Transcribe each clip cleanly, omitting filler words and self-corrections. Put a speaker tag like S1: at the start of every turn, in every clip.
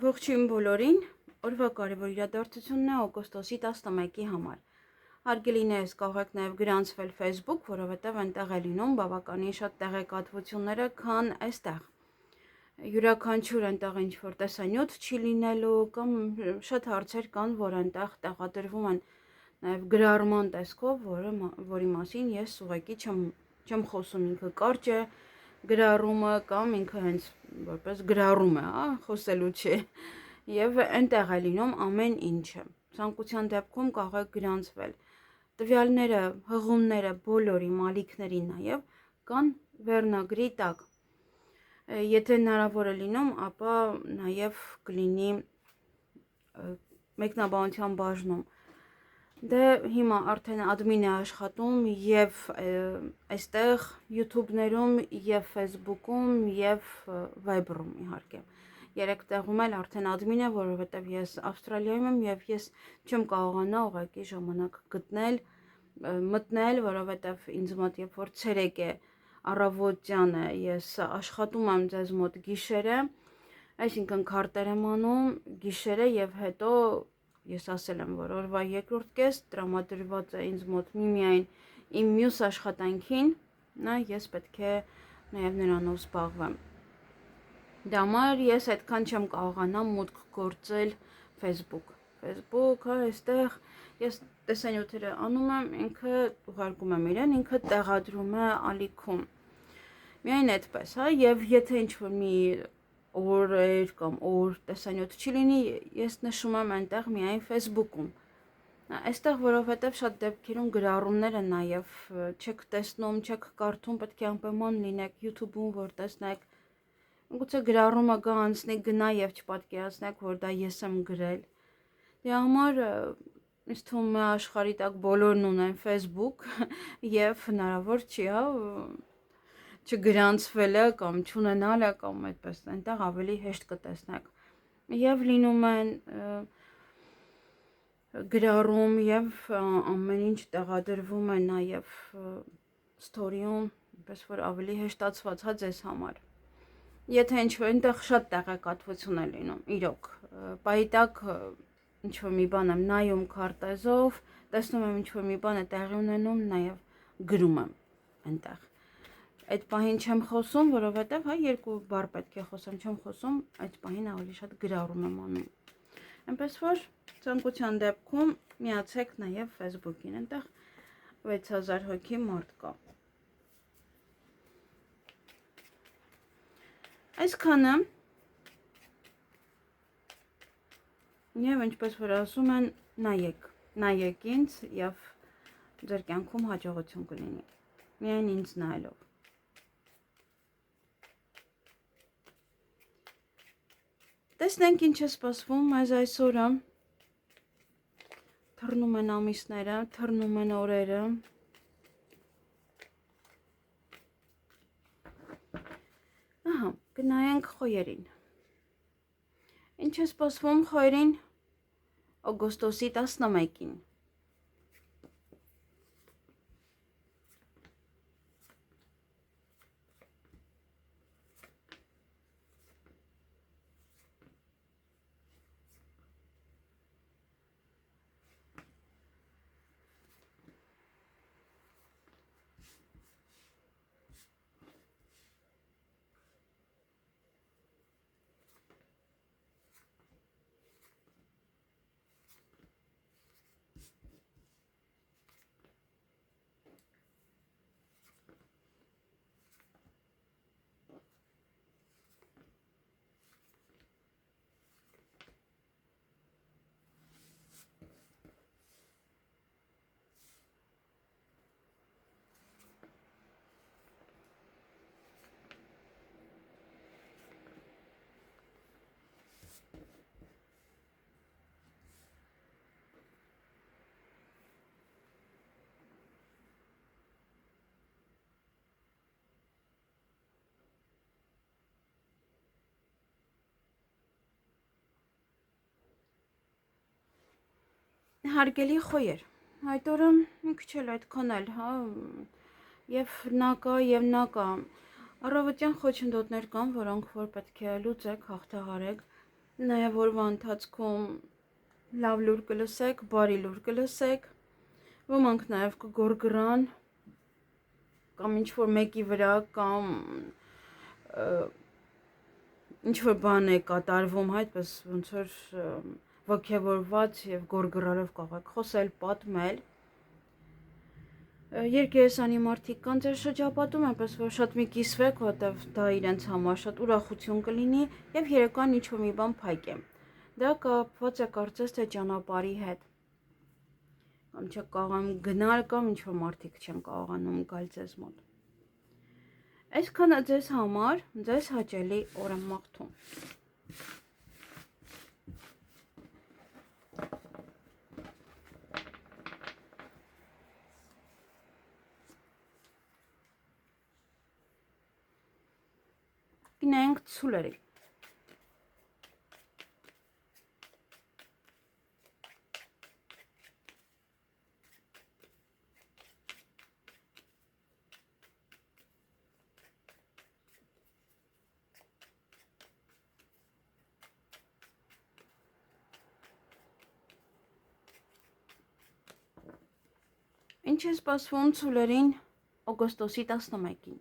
S1: Ողջույն բոլորին, օրվա կարևոր իրադարձությունն է օգոստոսի 11-ի համար։ Հարգելի ներս կարող եք նաև գրանցվել Facebook, որովհետև այնտեղ է լինում բավականին շատ տեղեկատվությունները, քան այստեղ։ Յուրաքանչյուր այնտեղ ինչ-որ տեսանյութ չի լինելու կամ շատ հարցեր կան, որ այնտեղ տեղադրվում են նաև գրառման տեսքով, որի մասին ես ուղղակի չեմ խոսում, ինքը կարճ է գրառումը կամ ինքը հենց որպես գրառում է, խոսելու չէ, եւ այնտեղ է լինում ամեն ինչը։ Ցանկության դեպքում կարող եք գրանցվել։ Տվյալները, հղումները բոլորի մալիքների նաեւ կան վերնագրի տակ։ Եթե հնարավոր է լինում, ապա նաեւ կլինի մեկնաբանության բաժնում։ Դե հիմա արդեն admin է աշխատում եւ այստեղ YouTube-ներում եւ Facebook-ում եւ Viber-ում իհարկե։ Երեք տեղում էլ արդեն admin է, որովհետեւ ես Ավստրալիայում եմ եւ ես չեմ կարողանա ուղղակի ժամանակ գտնել, մտնել, որովհետեւ ինձ մոտ երբ որ ցերեկ է առավոտյան է, ես աշխատում եմ ձեզ մոտ գիշերը, այսինքն քարտեր եմ անում գիշերը եւ հետո ես ասել եմ, որ օրվա երկրորդ կես տրամադրված է ինձ մոտ միմիայն իմ մյուս աշխատանքին, ես պետք է նաև նրանով զբաղվեմ։ Դա համար ես այդքան չեմ կարողանա մուտք գործել Facebook։ Facebook-ը այստեղ ես տեսանյութերը անում եմ, ինքը ուղարկում եմ իրեն, ինքը տեղադրում է ալիքում։ Միայն այդպես, եւ եթե ինչ-որ մի օրեր կամ օր տեսանյութ չի լինի, ես նշում եմ այնտեղ միայն Facebook-ում։ Այստեղ որովհետև շատ դեպքերում գրառումները նաև չեք տեսնում, չեք կարդում, պետք է անպայման լինեք YouTube-ում, որ տեսնեք։ Գուցե գրառումը գա անցնի գնա եւ չպատկերացնեք, որ դա ես եմ գրել։ Դրա համար ինձ թվում է աշխարհի տակ բոլորն ունեն Facebook եւ հնարավոր չի, չգրանցվելը կամ չունենալը կամ այդպես, այնտեղ ավելի հեշտ կտեսնեք։ Եվ լինում են գրառում եւ ամեն ինչ տեղադրվում է նաեւ story-ում, այնպես որ ավելի հեշտացված է ձեզ համար։ Եթե ինչ-որ այնտեղ շատ տեղեկատվություն է լինում, իրոք, պայտակ ինչ-որ մի բան եմ նայում քարտեզով, տեսնում եմ ինչ-որ մի բան է տեղի ունենում, նաեւ գրում եմ այնտեղ։ Այդ պահին չեմ խոսում, որովհետև երկու բառ պետք է խոսեմ, չեմ խոսում, այդ պահին ավելի շատ գրառում եմ անում։ Այնպես որ ցանկության դեպքում միացեք նաև Facebook-ին, այնտեղ 6000 հոգի մարդ կա։ Այսքանը եւ ինչպես որ ասում են, նայեք ինձ եւ ձեր կյանքում հաջողություն կլինի։ Միայն ինձ նայելով։ Տեսնենք ինչ է սպասվում մեզ այսօրը։ Թռնում են ամիսները, թռնում են օրերը։ Ահա, գնայենք խոյերին։ Ինչ է սպասվում խոյերին օգոստոսի 11-ին։ Հարգելի խոյեր, այդ օրը մի քիչ էլ այդքան էլ, եւ նա կա, առավոտյան խոչընդոտներ կան, որոնք որ պետք է լուծեք, հաղթահարեք, Նաև օրվա ընթացքում լավ լուր կլսեք, բարի լուր կլսեք, ոմանք նաև կգորգրան, կամ ինչ-որ մեկի վրա, կամ ինչ-որ բան է կատարվում, այդպես ոնց որ ոգևորված և գորգրալով կարող եք խոսել, պատմել, Երկերեսանի մարդիկ կան ձեր շրջապատում, այնպես որ շատ մի կիսվեք, որովհետև դա իրենց համար շատ ուրախություն կլինի եւ երեկոյան ինչ-որ մի բան փայք է։ Դա կապված է կարծես թե ճանապարհի հետ։ Կամ չեք կարողանում գնալ կամ ինչ-որ մարդիկ չեն կարողանում գալ ձեզ մոտ։ Այսքանը ձեզ համար, ձեզ հաճելի օր եմ մաղթում։ Գնանք ցուլերի։ Ինչ է սպասվում ցուլերին օգոստոսի 11-ին։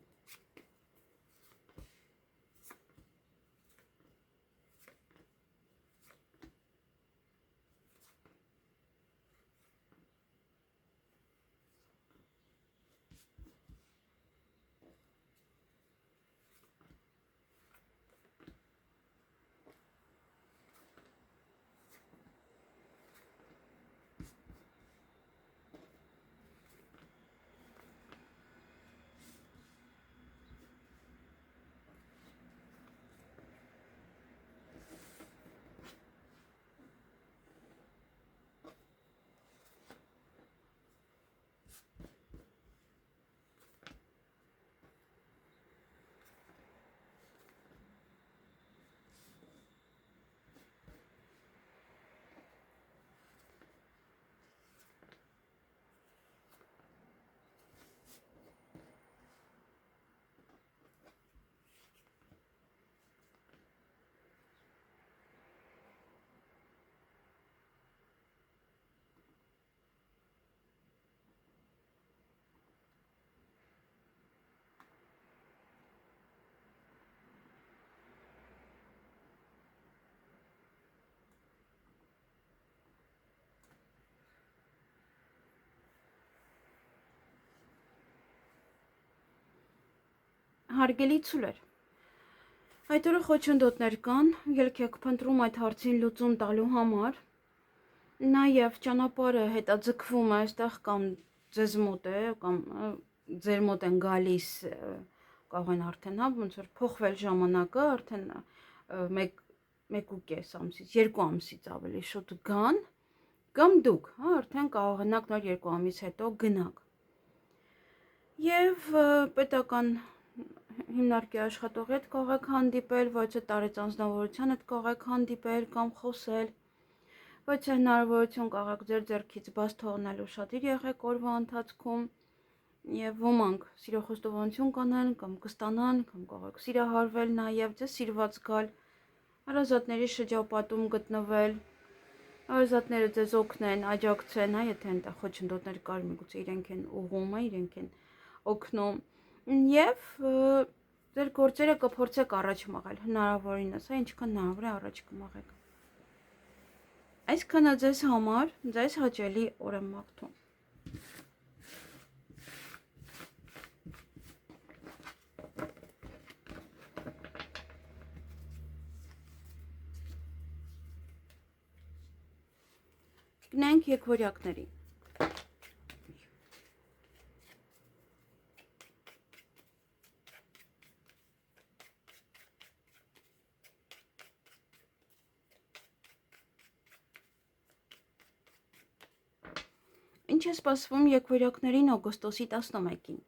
S1: Հարգելի ցուլեր, այդ օրը խոչընդոտներ կան, ելք եք փնտրում այդ հարցին լուծում տալու համար, նաև ճանապարհը հետաձգվում է այստեղ կամ ձեզ մոտ է, կամ ձեր մոտ են գալիս, կարող են արդեն ոնց որ փոխվել ժամանակը, արդեն 1.5 ամսից, 2 ամսից ավելի շուտ գան, կամ դուք, արդեն կարողանաք նոր 2 ամիս հետո գնաք։ Եվ պետական հիմնարկի աշխատողի հետ կարող եք հանդիպել, ոչ է տարեց անձնավորության հետ կարող եք հանդիպել կամ խոսել, ոչ է հնարավորություն կարող եք ձեր ձեռքից բաց թողնելու շատիր եղեք օրվա ընթացքում եւ ոմանք սիրո խոստովանություն կանեն կամ կստանան կամ կարող եք սիրահարվել նաեւ ձեզ սիրված գալ, հարազատների շրջապատում գտնվել, հարազատները ձեզ օգնեն, աջակցեն, եթե այնտեղ խոչընդոտներ կար, միգուցե իրենք են ուղղում, իրենք են օգնում եւ ձեր գործերը կփորձեք առաջ մղել, հնարավորինս, ինչքան հնարավոր է առաջ կմղեք։ Այսքանը ձեզ համար, ձեզ հաճելի օր եմ մաղթում։ Գնանք եկվորյակների։ Ինչ է սպասվում եկվորյակներին օգոստոսի 11-ին։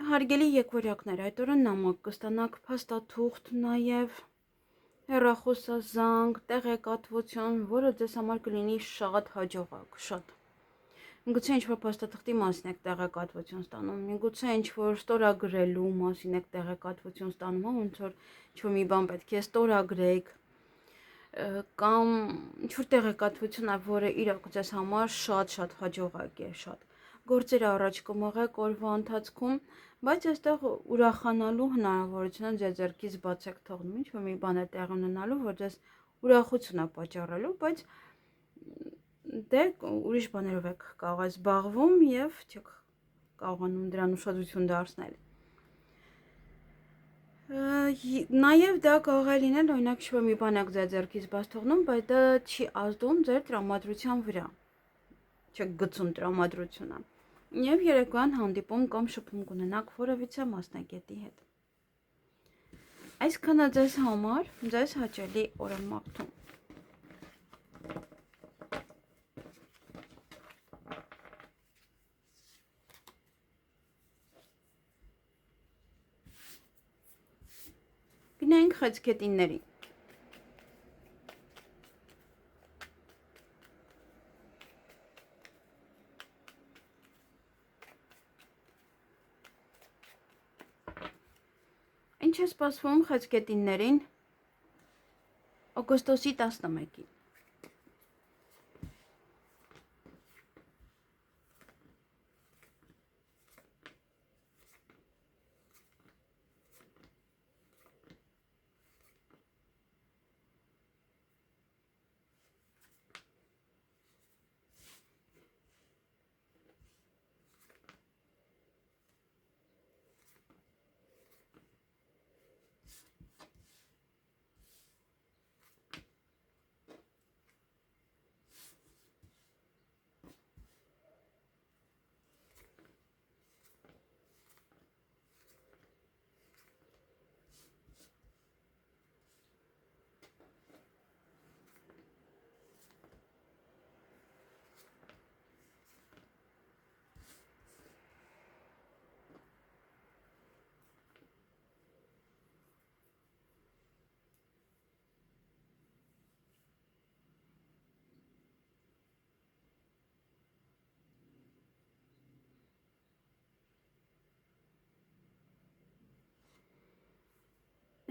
S1: Հարգելի եկվորյակներ, այդ օրը նամակ կստանաք փաստաթուղթ, նաև հեռախոսազանգ, տեղեկատվություն, որը ձեզ համար կլինի շատ հաջողակ, շատ։ Միգուցե ինչ-որ փաստաթղթի մասին եք տեղեկատվություն ստանում, միգուցե ինչ-որ ստորագրելու մասին եք տեղեկատվություն ստանում, ոնց որ ինչ-որ մի բան պետք է ստորագրեք, կամ ինչ-որ տեղեկատվություն է, որը իրոք ձեզ համար շատ հաջողակ է, շատ։ Գործերը առաջ կմղեք օրվա ընթացքում, բայց այստեղ ուրախանալու հնարավորությունը ձեզ ձեռքից բաց եք թողնում, ինչ-որ մի բան է տեղի ունենալու, որ ձեզ ուրախություն է պատճառելու, բայց դե ուրիշ բաներով եք կարող զբաղվում եւ չեք կարողանում դրան ուշադրություն դարձնել։ Նաև դա կարող է լինել, օրինակ, ինչ-որ մի բան եք ձեր ձեռքից բաց թողնում, բայց դա չի ազդում ձեր տրամադրության վրա։ Չեք գցում տրամադրությունը։ Եվ երեկոյան հանդիպում կամ շփում կունենաք որևիցե մասնագետի հետ։ Այսքանը ձեզ համար, ձեզ հաճելի օր եմ մաղթում։ Գնանք խեցգետինների։ Ինչ է սպասվում խեցգետիններին օգոստոսի 11-ին։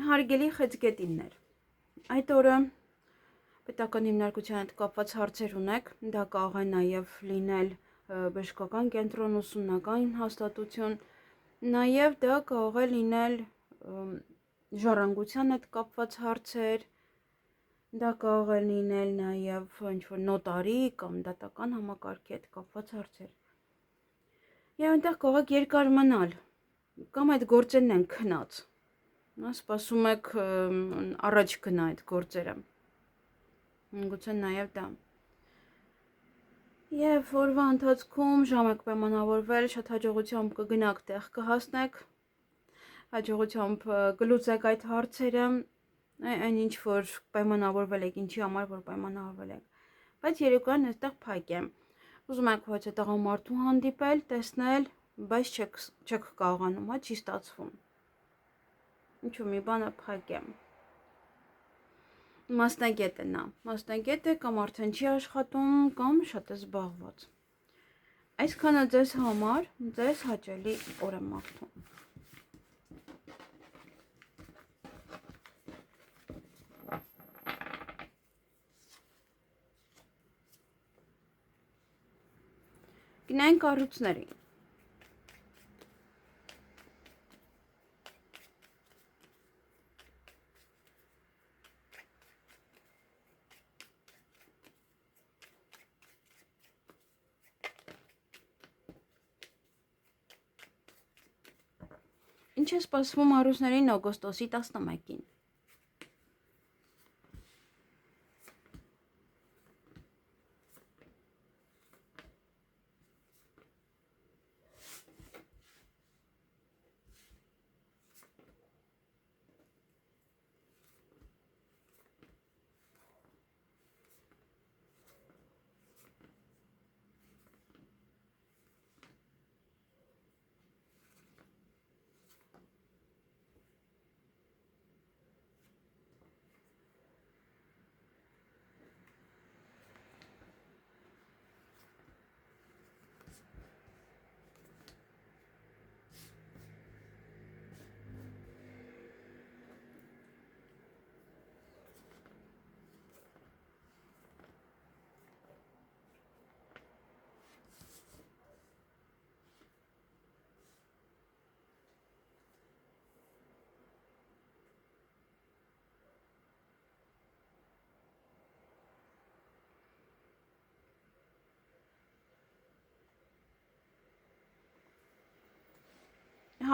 S1: Հարգելի խեցգետիններ, այդ օրը պետական հիմնարկության հետ կապված հարցեր ունեք, դա կարող է նաև լինել բժշկական կենտրոն, ուսումնական հաստատություն, նաև դա կարող է լինել ժառանգության հետ կապված հարցեր, դա կարող է լինել նաև ինչ-որ նոտարի կամ դատական համակարգի հետ կապված հարցեր։ Եվ այնտեղ կարող եք երկար մնալ, կամ այդ գործերն են քնած։ Սպասում եք առաջ գնա այդ գործերը։ Գուցե նաև դա։ Եվ օրվա ընթացքում ժամ եք պայմանավորվել, շատ հաջողությամբ կգնաք տեղ կհասնեք, հաջողությամբ կլուծեք այդ հարցերը, այն ինչ որ պայմանավորվել եք, ինչի համար որ պայմանավորվել եք։ Բայց երեկոյան այստեղ փակ է։ Ուզում եք ոչ է տղամարդու հանդիպել, տեսնել, բայց չեք կարողանում, հա, չի ստացվում։ Ինչ-որ մի բանը փակ է։ Մասնագետ է նա, մասնագետ է կամ արդեն չի աշխատում, կամ շատ է զբաղված։ Այսքանը ձեզ համար, ձեզ հաճելի օր եմ մաղթում։ Գնանք կառույցներին։ Ինչ է սպասվում առուսներին օգոստոսի 11-ին։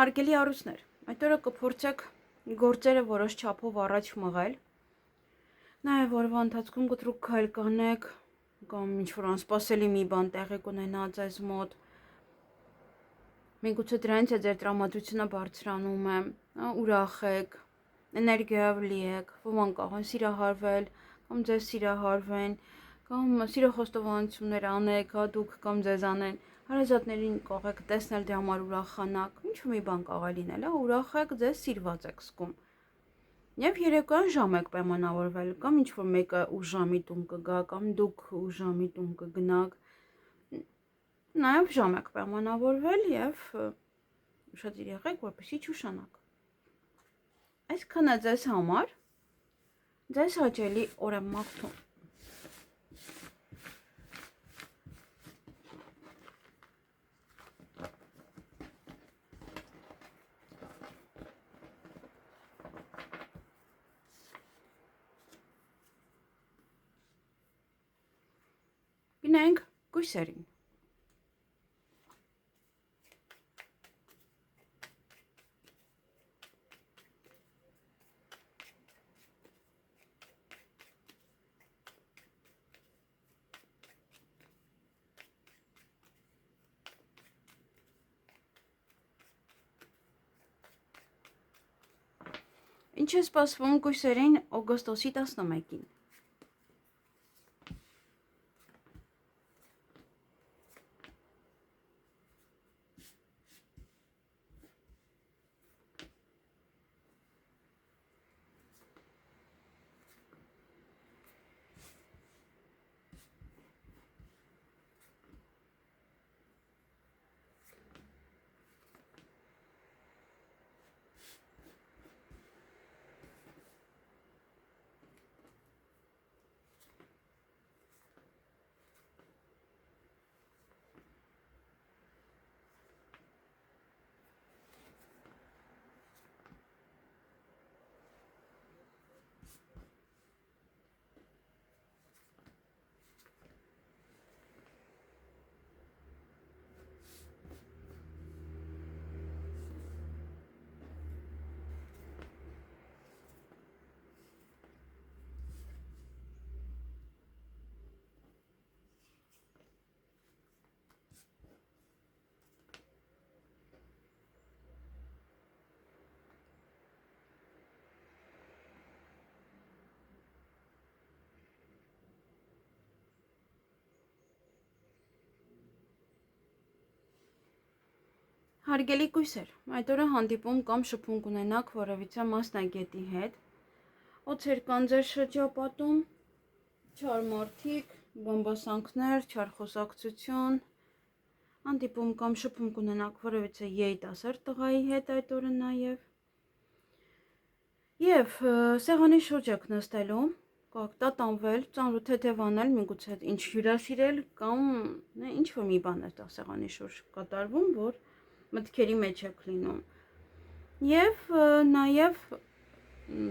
S1: Հարգելի առույցներ, այդ օրը կփորձեք գործերը որոշ չափով առաջ մղել, նաև օրվա ընթացքում կտրուկ քայլ կանեք կամ ինչ-որ անսպասելի մի բան տեղի կունենա ձեզ մոտ, միգուցե դրանից է ձեր տրամադրությունը բարձրանում է, ուրախ եք, էներգիայով լի եք, ոմանք կարող են սիրահարվել կամ ձեզ սիրահարվեն, կամ սիրո խոստովանություններ անեք, դուք կամ ձեզ անեն, հարազատներին կարող եք տեսնել դրա համար ուրախանաք, ինչ-որ մի բան կարող է լինել, ուրախ եք, ձեզ սիրված եք զգում։ Եվ երեկոյան ժամ եք պայմանավորվել, կամ ինչ-որ մեկը ուշ ժամի տուն կգա, կամ դուք ուշ ժամի տուն կգնաք, նաև ժամ եք պայմանավորվել և ուշադիր եղեք, որպեսզի չուշանաք։ Այսքանը ձեզ համար, ձեզ հաճելի օր եմ մաղթում։ Գնանք կույսերին։ Ինչ է սպասվում կույսերին օգոստոսի 11-ին։ Հարգելի կույսեր, այդ օրը հանդիպում կամ շփում կունենաք որևիցե մասնագետի հետ, օձեր կան ձեր շրջապատում, չար մարդիկ, բամբասանքներ, չար խոսակցություն, հանդիպում կամ շփում կունենաք որևիցե երիտասարդ տղայի հետ այդ օրը նաև, և սեղանի շուրջ եք նստելու, կարող տատանվել, ծանր ու թեթև անել, միգուցե ինչ հյուրասիրել կամ ինչ-որ մի բան է սեղանի շուրջ կատարվում, որ մտքերի մեջ եք լինում, և նաև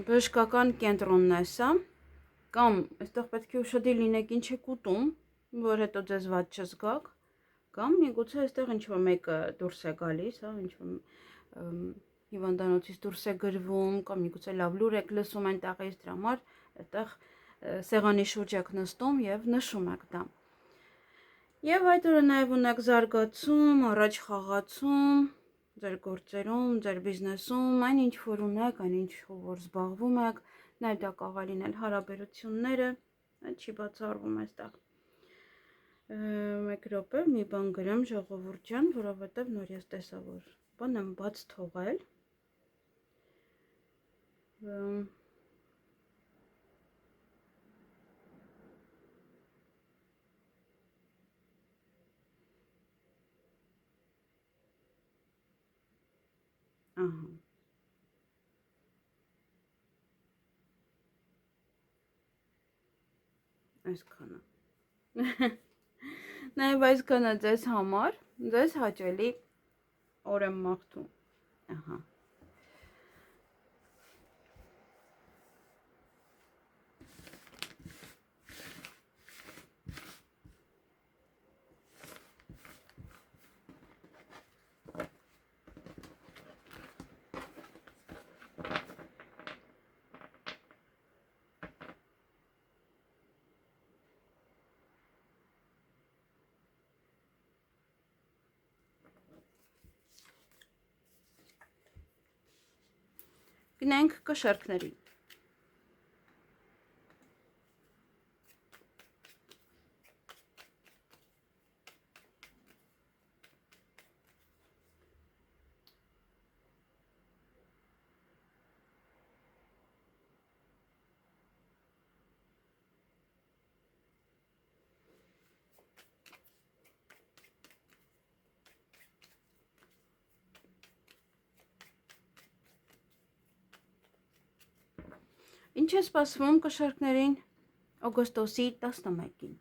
S1: բժշկական կենտրոնն է սա, կամ այստեղ պետք է ուշադիր լինեք ինչ եք ուտում, որ հետո ձեզ վատ չզգաք, կամ միգուցե այստեղ ինչ-որ մեկը դուրս է գալիս, ինչ-որ հիվանդանոցից դուրս է գրվում, կամ միգուցե լավ լուր եք լսում այնտեղից, դրա համար այստեղ սեղանի շուրջ եք նստում և նշում եք դա։ Եվ այդ օրը նաև ունեք զարգացում, առաջ խաղացում, ձեր գործերում, ձեր բիզնեսում, այն ինչ որ ունեք, այն ինչ որ զբաղվում եք, նաև դա կարող է լինել հարաբերությունները, այդ չի բացառվում այստեղ։ Մեկ րոպե, մի բան գրեմ ժողովուրդ ջան, որովհետև նոր ես տեսա, որ բան եմ բաց թողել։ Ահա։ Այսքանը։ Նաև այսքանը ձեզ համար, ձեզ հաճելի օր եմ մաղթում։ Ահա։ Գնենք կշերքներին։ Ինչ է սպասվում կշերքներին օգոստոսի 11-ին։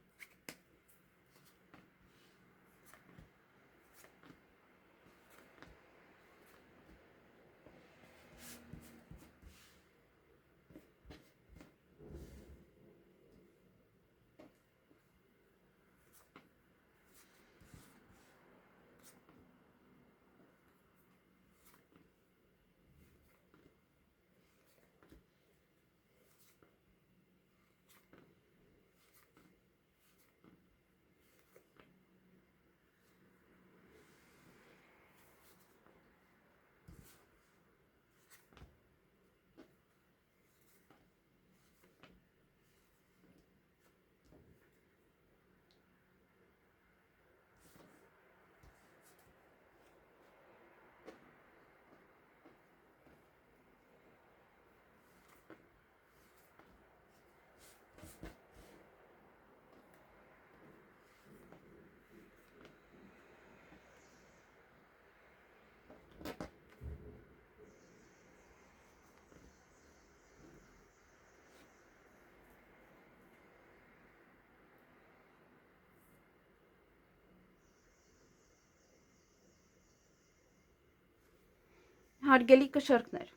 S1: Հարգելի կշերքներ,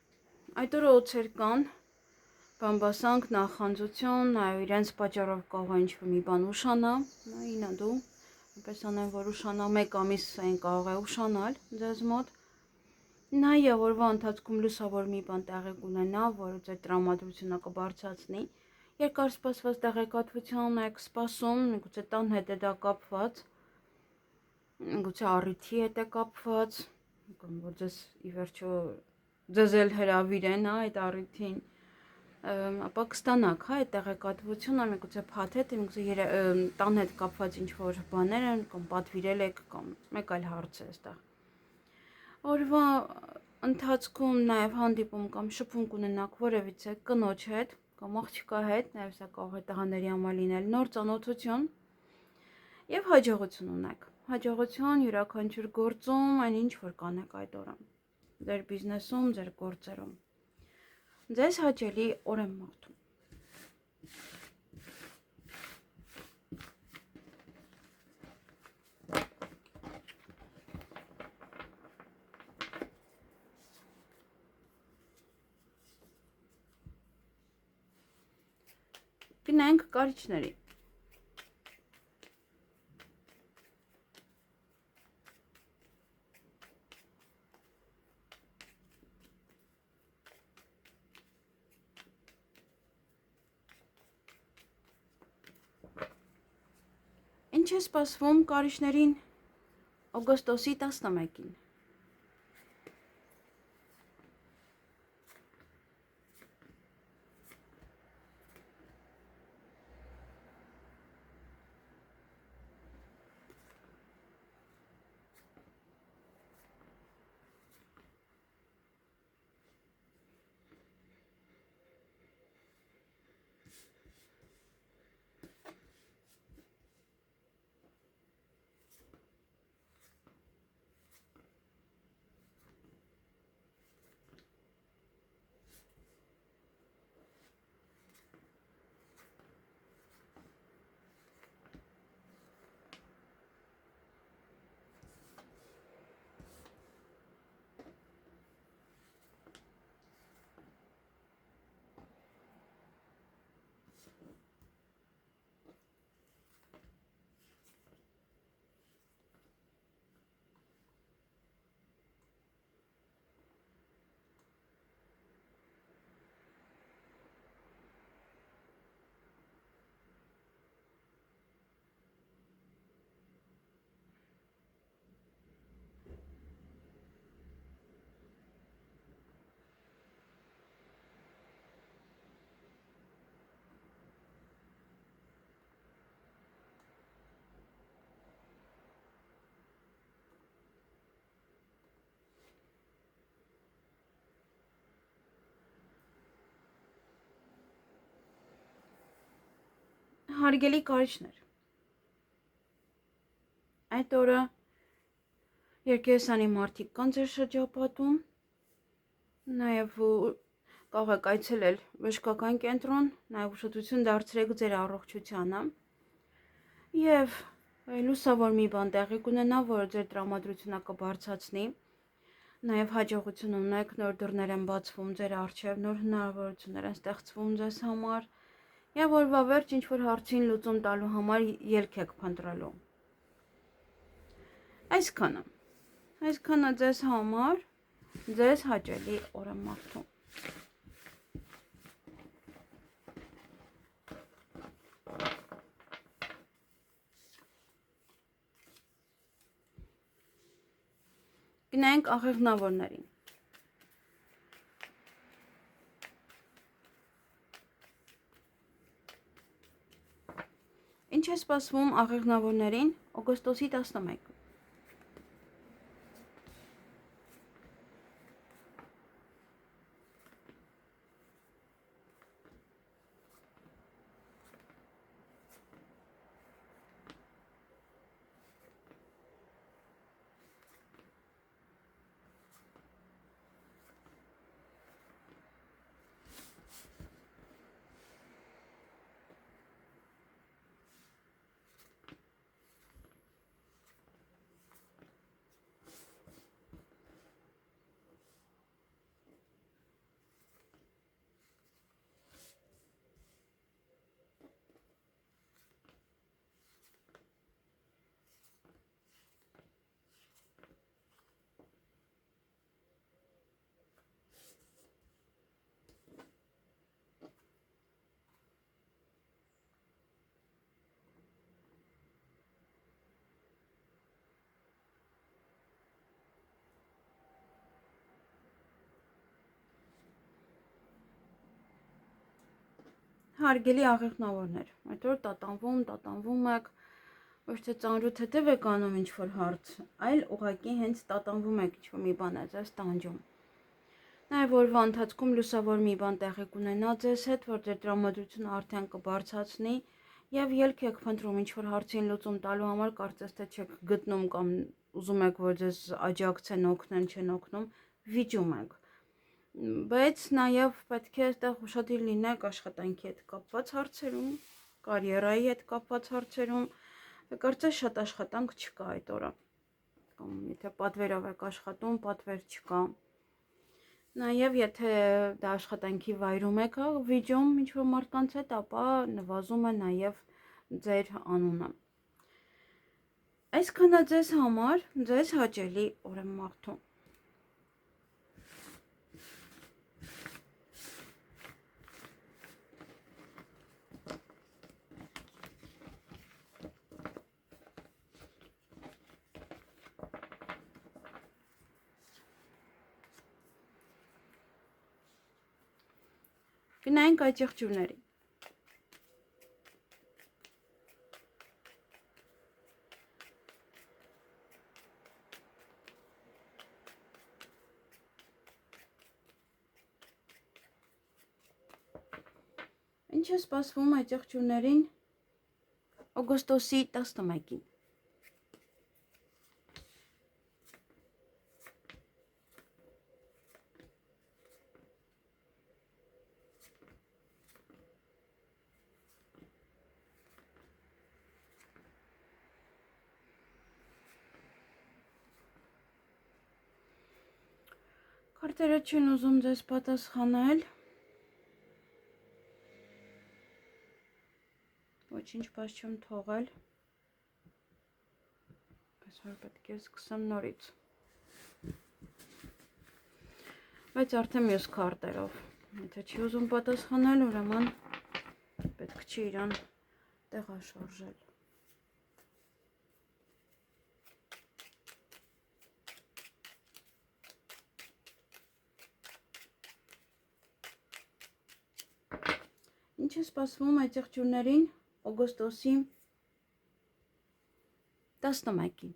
S1: այդ օրը օձեր կան, բամբասանք, նախանձություն, նաև իրենց պատճառով կարող է ինչ-որ մի բան ուշանա, ինա դու, այնպես անեն, որ ուշանա, 1 ամիս այն կարող է ուշանալ ձեզ մոտ, նաև օրվա ընթացքում լուսավոր մի բան տեղի կունենա, որ ձեր տրամադրությունը կբարձրացնի, երկար սպասված տեղեկատվության եք սպասում, միգուցե տան հետ է դա կապված, միգուցե առիթի հետ է կապված, կամ որ ձեզ ի վերջո ձեզ էլ հրավիրեն այդ առիթին, ապա կստանաք այդ տեղեկատվությունը, միգուցե փաթեթ, միգուցե տան հետ կապված ինչ-որ բաներ են, կամ պատվիրել եք, կամ մեկ այլ հարց է այստեղ։ Օրվա ընթացքում նաև հանդիպում կամ շփում կունենաք որևիցե կնոջ հետ, կամ աղջկա հետ, նաև սա կարող է տղաների համար լինել նոր ծանոթություն եւ հաջողություն ունեք։ Հաջողություն յուրաքանչյուր գործում, այն ինչ որ կանեք այդ օրը։ Ձեր բիզնեսում, ձեր գործերում։ Ձեզ հաճելի օր եմ մաղթում։ Գնանք կարիճների։ Ինչ է սպասվում կարիճներին օգոստոսի 11-ին։ հարգելի կարիճներ։ Այդ օրը երկերեսանի մարդիկ կան ձեր շրջապատում, նաև կարող եք այցելել բժշկական կենտրոն, նաև ուշադրություն դարձրեք ձեր առողջությանը եւ լուսավոր մի բան տեղի կունենա, որը ձեր տրամադրությունը կբարձրացնի, նաև հաջողություն ունեք, նոր դռներ են բացվում ձեր առջև, նոր հնարավորություններ են ստեղծվում ձեզ համար եւ օրվա վերջ ինչ-որ հարցին լուծում տալու համար ելք եք փնտրելու։ Այսքանը ձեզ համար, ձեզ հաճելի օր եմ մաղթում։ Գնանք աղեղնավորներին։ Ինչ է սպասվում աղեղնավորներին օգոստոսի 11։ Հարգելի աղեղնավորներ, այդ որ տատանվում եք, ոչ թե ծանրութ հետև եք անում ինչ-որ հարց, այլ ուղղակի հենց տատանվում եք ինչ-որ մի բան է ձեզ տանջում։ Նաև օրվա ընթացքում լուսավոր մի բան տեղի կունենա ձեզ հետ, որ ձեր տրամադրությունը արդեն կբարձրացնի եւ ելք եք փնտրում ինչ-որ հարցին լուծում տալու համար, կարծես թե չեք գտնում կամ ուզում եք, որ ձեզ աջակցեն, օգնեն, չեն օգնում, վիճում եք։ Բայց նաև պետք է այդտեղ ուշադիր լինեք աշխատանքի հետ կապված հարցերում, կարիերայի հետ կապված հարցերում, կարծես շատ աշխատանք չկա այդ օրը։ Կամ եթե պատվերով եք աշխատում, պատվեր չկա։ Նաև եթե դա աշխատանքի վայրում եք վիճում ինչ-որ մարդկանց հետ, ապա նվազում է նաև ձեր անունը։ Այսքանը ձեզ համար, ձեզ հաճելի օր եմ մաղթում։ Գնանք այդ եղջյուրների։ Ինչ է սպասվում այդ եղջյուրներին օգոստոսի 11-ին։ Քարտերը չեն ուզում ձեզ պատասխանել։ Ոչինչ բաց չեմ թողել։ Այսօր պետք է սկսեմ նորից։ Բայց արդեն մյուս քարտերով։ Եթե չի ուզում պատասխանել, ուրեմն պետք չի իրան տեղաշարժել։ Ինչ է սպասվում այդ եղջյուրներին օգոստոսի 11-ին։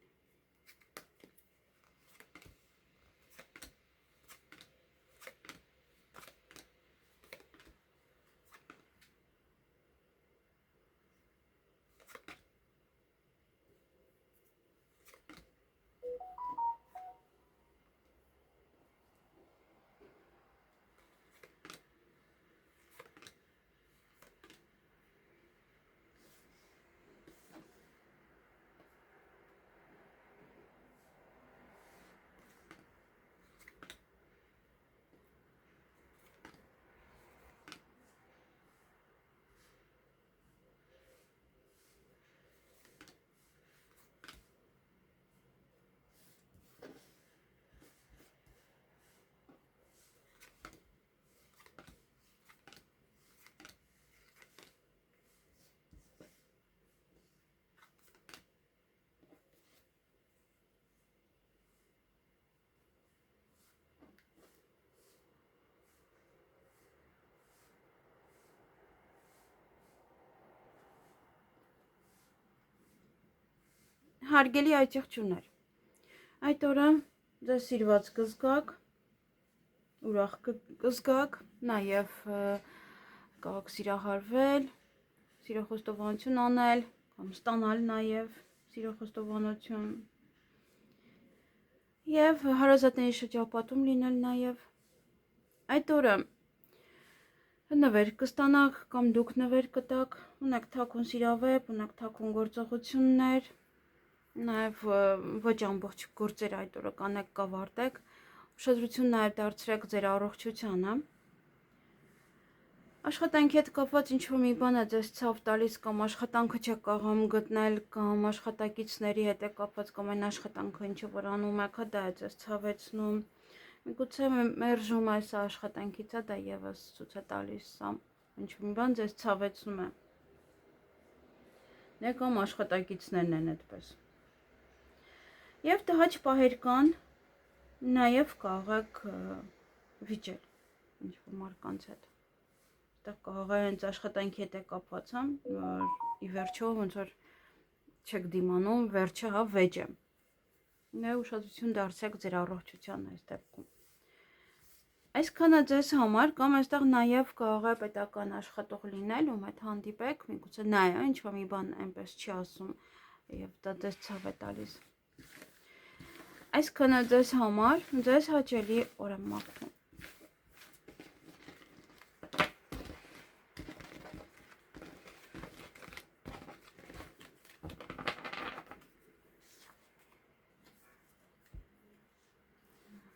S1: Հարգելի այցեղջուներ, այդ օրը ձեզ սիրված կզգաք, ուրախ կզգաք, նաև կարող սիրահարվել, սիրո խոստովանություն անել, կամ ստանալ նաև սիրո խոստովանություն և հարազատների շրջապատում լինել նաև։ Այդ օրը նվեր կստանաք կամ դուք նվեր կտաք, ունեք թաքուն սիրավեպ, ունեք թաքուն գործողություններ, նաև ոչ ամբողջ գործեր այդ օրը կանեք կավարտեք, ուշադրություն նաև դարձրեք ձեր առողջությանը։ Աշխատանքի հետ կապված ինչ-որ մի բան է ձեզ ցավ տալիս կամ աշխատանքը չեք կարողանում գտնել կամ աշխատակիցների հետ է կապված կամ այն աշխատանքը ինչը որ անում եք, դա է ձեզ ցավեցնում։ Միգուցե մերժում է սա աշխատանքից է, դա եւս ցույց է տալիս սա ինչ-որ մի բան ձեզ ցավեցնում է։ Դե կամ աշխատակիցներն են այդպես։ Եվ տհաճ պահեր կան, նաև կարող եք վիճել ինչ-որ մարկանց հետ։ Այդտեղ կարող է հենց աշխատանքի հետ է կապված, որ ի վերջո ոնց որ չեք դիմանում, վերջը վեճ է։ Դե ուշադրություն դարձրեք ձեր առողջությանն այս դեպքում։ Այսքանը ձեզ համար կամ այստեղ նաև կարող է պետական աշխատող լինել, ում հետ հանդիպեք, միգուցե նա է ինչ-որ մի բան այնպես չի ասում եւ դա ձեզ ցավ է տալիս։ Այսքանը ձեզ համար, ձեզ հաճելի օր եմ մաղթում։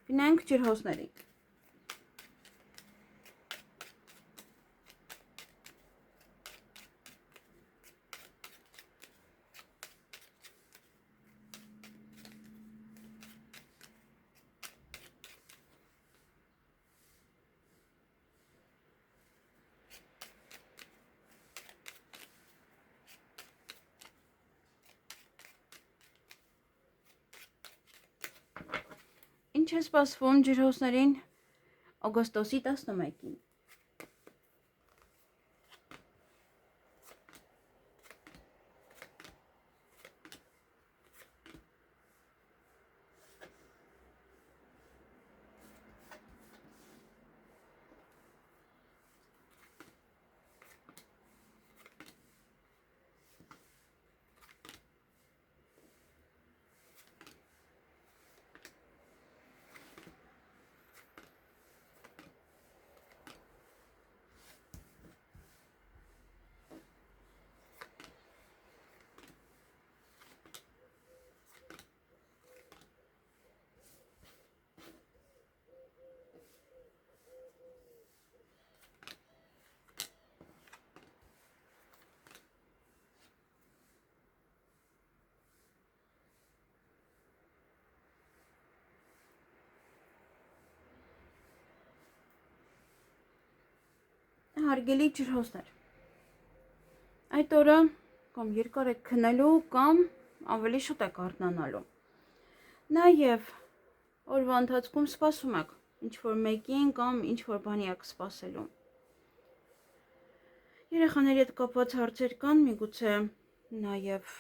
S1: Գնանք ջրհոսների։ Ինչ է սպասվում ջրհոսներին օգոստոսի 11-ին։ Հարգելի ջրհոսներ, այդ օրը կամ երկար եք քնելու կամ ավելի շուտ եք արթնանալու։ Նաև օրվա ընթացքում սպասում եք ինչ-որ մեկին կամ ինչ-որ բանի եք սպասելու։ Երեխաների հետ կապված հարցեր կան, միգուցե նաև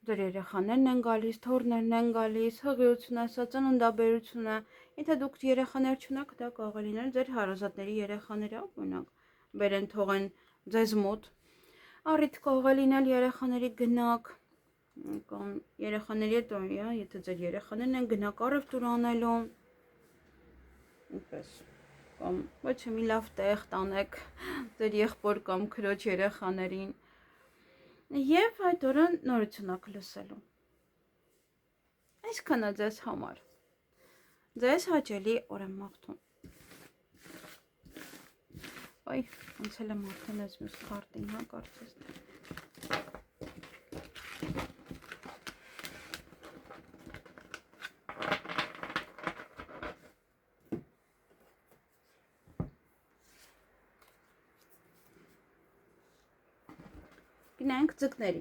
S1: ձեր երեխաներն են գալիս, թոռներն են գալիս, հղիություն է, սա ծննդաբերություն է։ Եթե դուք երեխաներ չունեք, դա կարող է լինել ձեր հարազատների երեխաները, օրինակ, բերեն թողեն ձեզ մոտ։ Առիթ կարող է լինել երեխաների գնաք, կամ երեխաների հետ, եթե ձեր երեխաներն են գնաք առևտուր անելու, այնպես, կամ ոչ մի լավ տեղ տանեք ձեր եղբոր կամ քրոջ երեխաներին։ Եվ այդ օրը նորություն եք լսելու։ Այսքանը ձեզ համար։ Ձեզ հաճելի օր եմ մաղթում։ Ոյ, անցել եմ արդեն այս մյուս քարտին, կարծես։ Գնանք ձկների։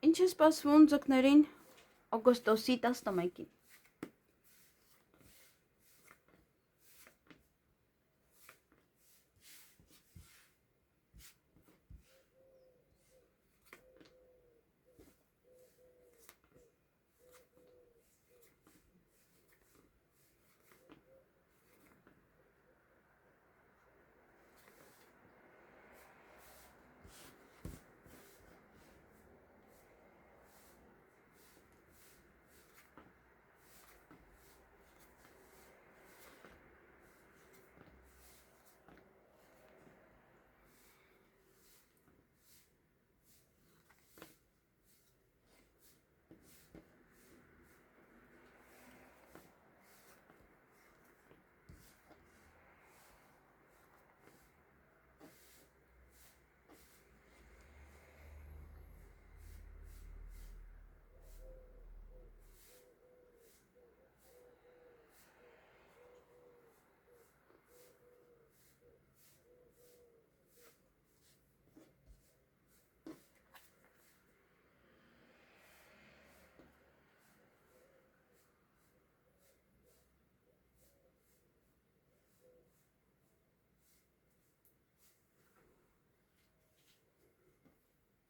S1: Ինչ է սպասվում ձկներին օգոստոսի 11-ին։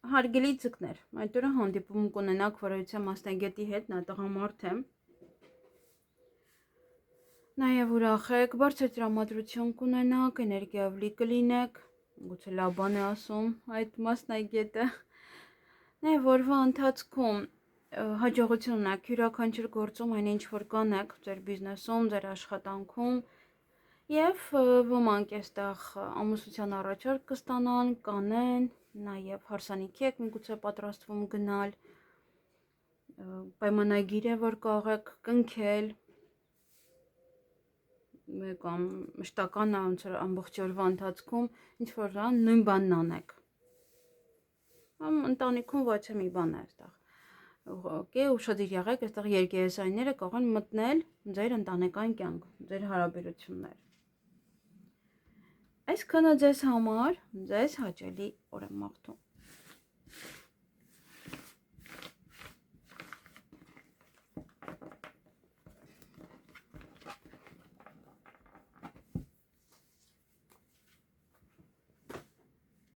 S1: Հարգելի ձկներ, այդ օրը հանդիպում կունենաք վարույթության մասնագետի հետ, նա տղամարդ է։ Նաև ուրախ եք, բարձր տրամադրություն կունենաք, էներգիավլի կլինեք, գուցե լավ բան է ասում այդ մասնագետը։ Նաև օրվա ընթացքում հաջողություն ունեք յուրաքանչյուր գործում, այնինչ որ կանեք ձեր բիզնեսում, ձեր աշխատանքում, եւ ոմանք այստեղ ամուսնության առաջարկ կստանան, կանեն, նաև հարսանիքի եք միգուցե պատրաստվում գնալ, պայմանագիր է, որ կարող կնքել, կամ մշտական ամբողջ օրվա ընթացքում ինչ-որ նույն բանն անեք։ Ընտանիքում ոչ է մի բան է այստեղ։ Ուղղակի ուշադիր եղեք, այստեղ երգեզայինները կարող են մտնել ձեր ընտանեկան կյանք, ձեր հարաբերություններ։ Այսքանը ձեզ համար, ձեզ հաճելի օր եմ մաղթում։